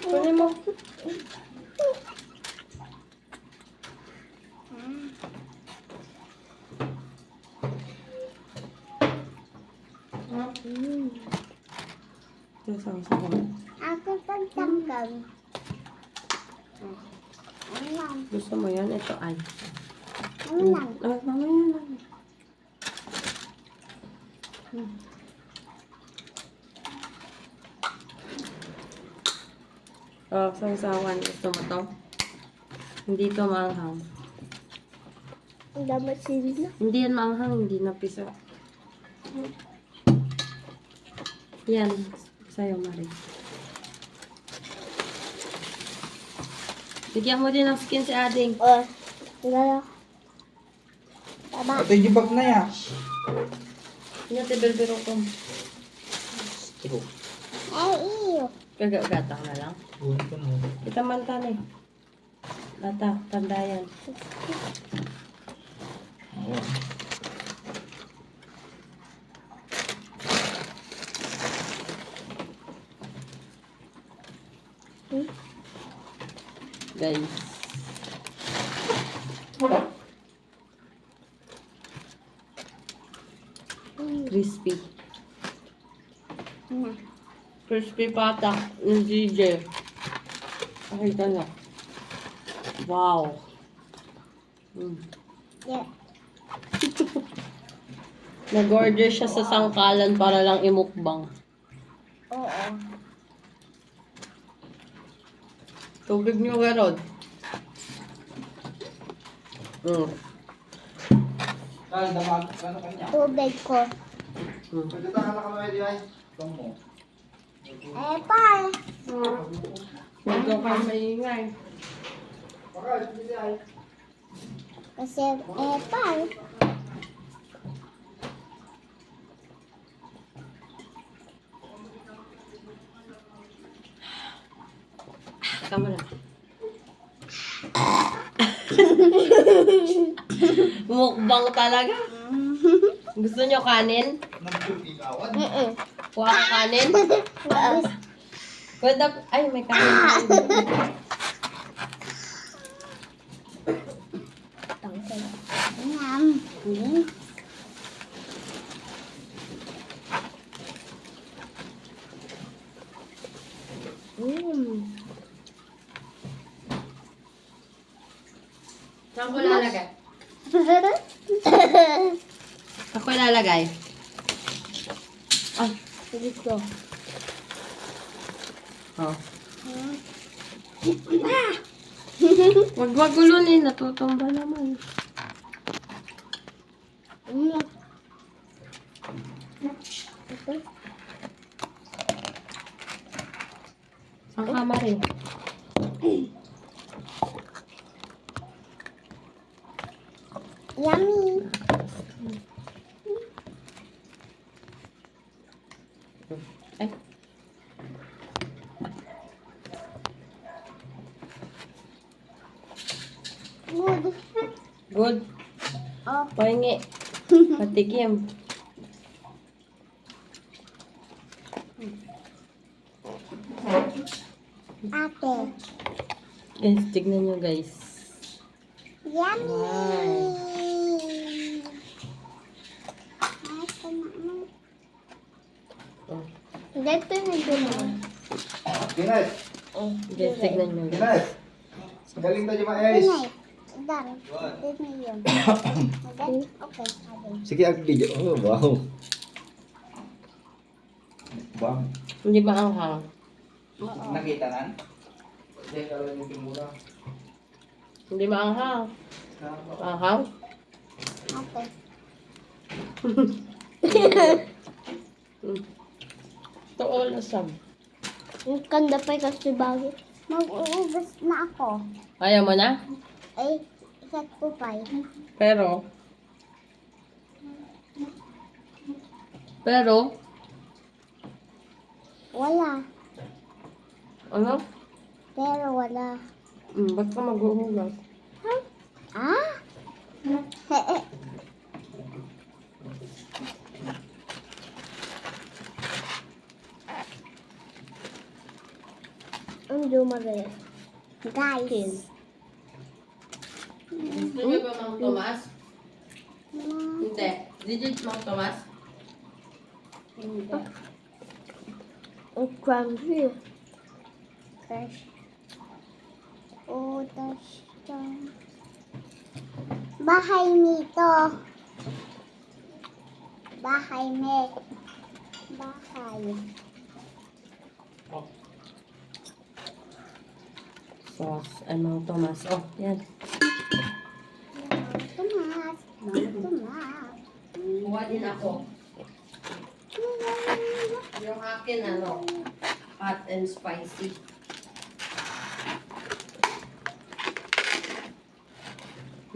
Kunin mo. Nasang-sawa. Ako pagtanggal. Ano lang? Gusto mo yan? Ito ay. Ano lang? Mamaya lang. Oh, sawsawan. Gusto mo to? Hindi to maanghang. Ang dapat sila. Hindi yan maanghang. Hindi na pisa. Yan. Sa'yo, Marie. Bigyan mo din ng skin si Ading. Oh, gala. Taba. Ito yung jibag na ya. Yan, tibel-biro ko. Iyo. Gagatang na lang. Buwan ko na. Kita mantan eh. Lata, tanda yan. Oo. Guys. Crispy. Na. Crispy pata ng DJ. Pakita na. Wow. Yeah. Nag-order siya sa sangkalan para lang imukbang. Oo. Tubig niyo, Garod. Kaya damag, ano kanya? Tubig ko. Pagkatahan na kami di ay. Ito mo. Eh, pa. Huwag daw kayo maingay. Bakal, hindi ay. Kasi, eh, pa. Tama na. Mukbang talaga. Gusto nyo kanin? Nagpiligawan. Kuha ka kanin? Pwede, ay, may kanin. Yum. Saan ko lalagay? Saan ko lalagay? Ay, Dito. oh. Wag gulunin, natutumba naman. Ang kamar eh. Yummy. Ay. Good. Good. Oh, Pahingi. Patikim. ate. Guys, tignan nyo guys. Yummy. Wow. Ito na. Oh. Dito na dito. Ginas. Guys, tignan nyo guys. Ginas. Galing tayo maayos. Pinay. Dan. Dito na yun. Okay. Okay. Sige, video. Oh, wow. Wow. Hindi maanghang. Nakita nan? Hindi ka lang yung timura. Hindi maanghang. Maanghang? Okay. Ito all asam. Yung kanda pa kasi bago. Mag-uubos na ako. Ayaw mo na? Eh, set ko pa Pero, Wala. ano? Pero wala. Ba't ka maghuhugas? Ah? Ang Maria. Guys. Gusto niyo ba Mang Tomas? Hindi. Legit Mang Tomas? Ang crunchy. Crush. Oh, that's bahay nito. Bahay me. Bahay. Sauce. Ay, Mang Tomas. Oh, yan. Tumas. Tumas. Kuha din ako. Yung akin, ano, hot and spicy.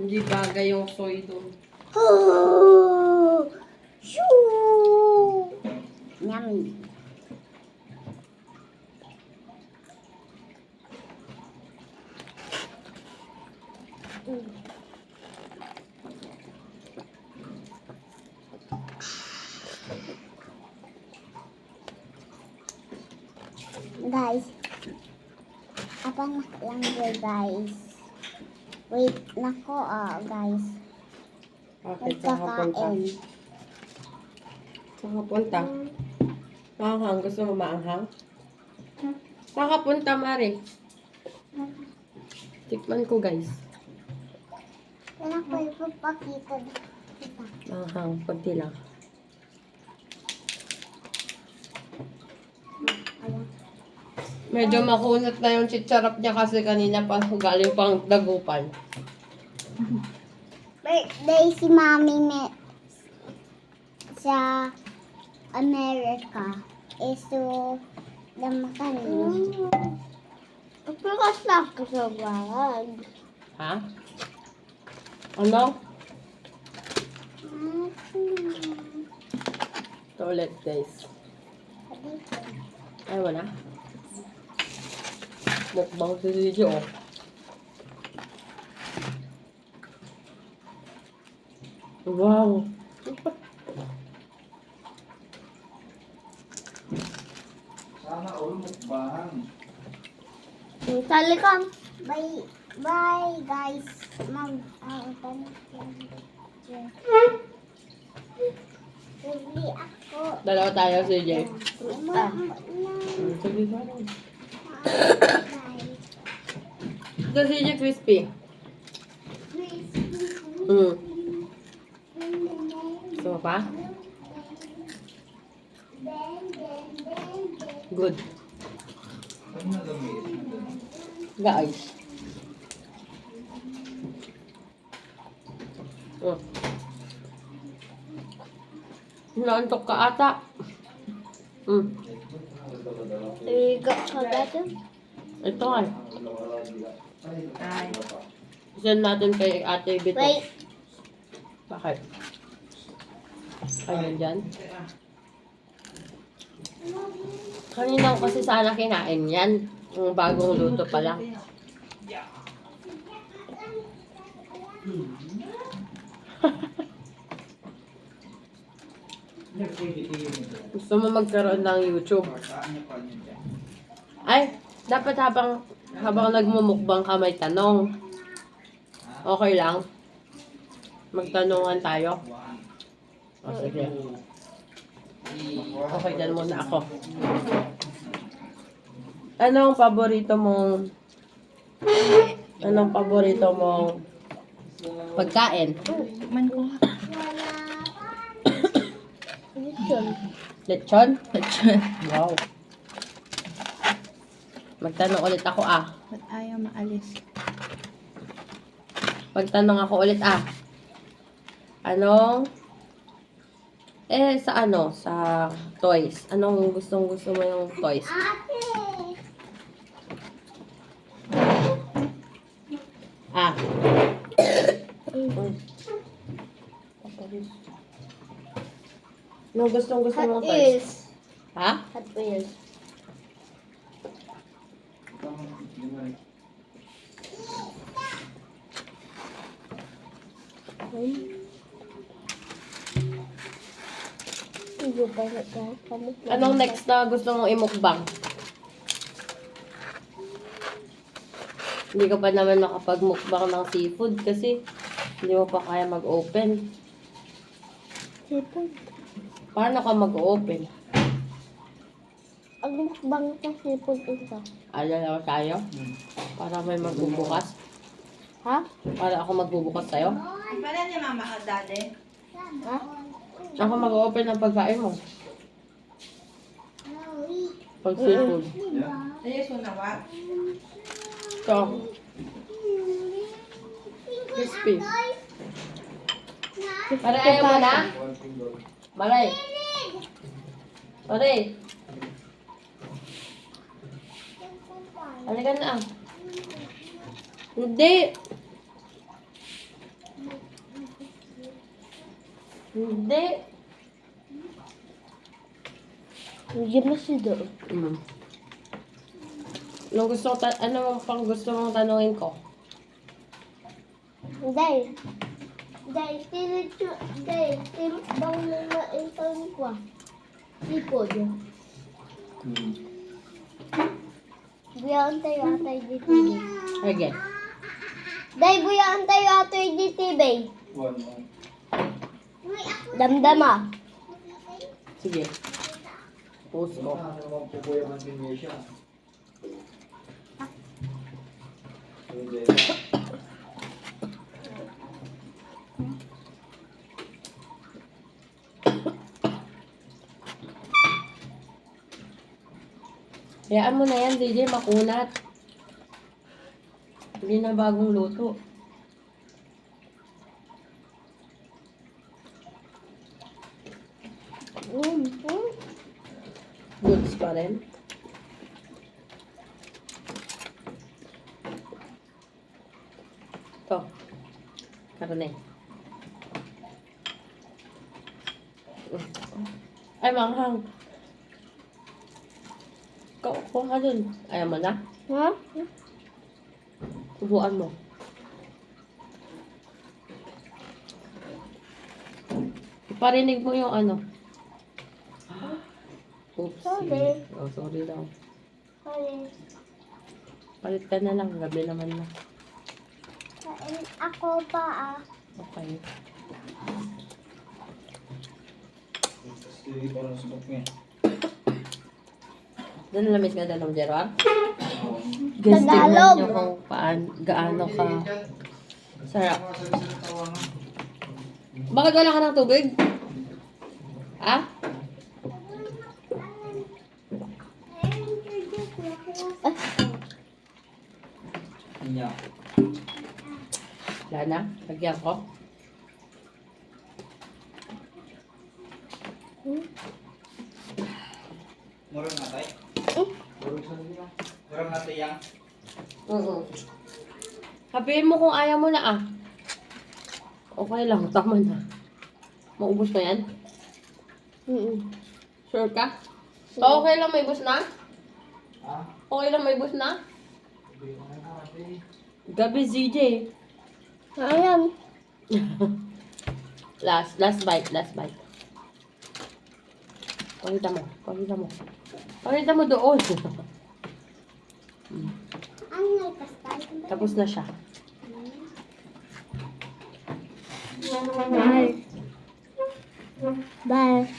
Hindi bagay yung soy doon. Oh, shoo. Yummy. Guys, apa lang dyan, guys? Wait, nako, guys. Bakit saan ka punta? Magkakain. Saan ka punta? Maanghang. Gusto mo maanghang? Saan ka punta, Mari? Tikman ko, guys. Kailan ko ipapakita. Maanghang. Kunti lang. Ayan. Medyo makunat na yung chicharap niya kasi kanina pa galing pang dagupan. Birthday si Mami sa Amerika. So, damakan niyo. Pagkakas na ako sa bahan. Ha? Ano? Ito ulit, guys. Ay, wala. Mukbang si Gigi, oh. Wow. Sana all mukbang. Sali ka. Bye. Bye, guys. Bili ako. Dalawa tayo, CJ. Ah. Sige, parang. Ito, CJ crispy. Gusto mo pa? Good. Ano na gamit? Guys. Oh. Naantok ka ata. Iga ka dati? Ito ay. Send natin kay Ate Bito. Wait. Bakit? Ayun dyan. Kanina ko kasi sana kinain yan. Yung bagong luto pa lang. Gusto mo magkaroon ng YouTube? Ay, dapat habang nagmumukbang ka may tanong. Okay lang? Magtanungan tayo? O, sige. Okay, dyan muna ako. Anong paborito mong pagkain? Lechon? Lechon. Wow. Magtanong ulit ako Ba't ayaw maalis? Magtanong ako ulit Anong sa sa toys. Anong gusto mo yung toys? Ate! Anong gusto mong Hot toys? Wheels. Ha? Hot Wheels. Anong next na gusto mong imukbang? Hindi ka pa naman makapag-mukbang ng seafood kasi hindi mo pa kaya mag-open. Sipon. Paano ka mag-open? Ang mukbang sa sipon ito. Alala ko tayo? Para may magbubukas? Ha? Para ako magbubukas sa'yo? Pala ni mama ka dati. Ha? Ako mag-open ng pagkain mo. Pag seafood. Ayos mo na wa. Ito. Crispy. Pare, ayaw mo na? Malay. Pare. Halika na. Hindi. Hindi. Hindi mo si doon. Ano pang gusto mong tanungin ko? Day. Day, tinito. Day, bang mga intern ko. Sipon. Buyaan tayo atay di TV. Sige. Day, buyaan tayo atay di TV. One. Damdama. Sige. Post ko. Ano naman po po yung antinesia? Hindi. Hayaan mo na yan, DJ. Makunat. Hindi na bagong luto. Goods pa rin. Ito. Karne. Ay, manghang. Kuha ka dun. Ayaw mo na? Ha? Ubuan mo. Iparinig mo yung ano. Oops. Sorry. Oh, sorry daw. Sorry. Palit ka na lang. Gabi naman na. Kain ako pa Okay. Kasi parang sumok niya. Doon nalamit ka dalawang Gerard? Guys, tignan Tagalog. nyo kung gaano ka sarap. Bakit wala ka ng tubig? Ha? Niya. Wala na? Lagyan ko? Murang natay. Murang natay yang. Oo. Sabihin mo kung ayaw mo na ah. Okay lang, tama na. Maubos na yan? Sure ka? Okay lang, may bus na? Ha? Okay lang, may bus na? Hindi ko na natin. Gabi, ZJ. Ayan. Last bite. Pakita mo. Pakita mo doon. Ang may pastay. Tapos na siya. Bye. Bye.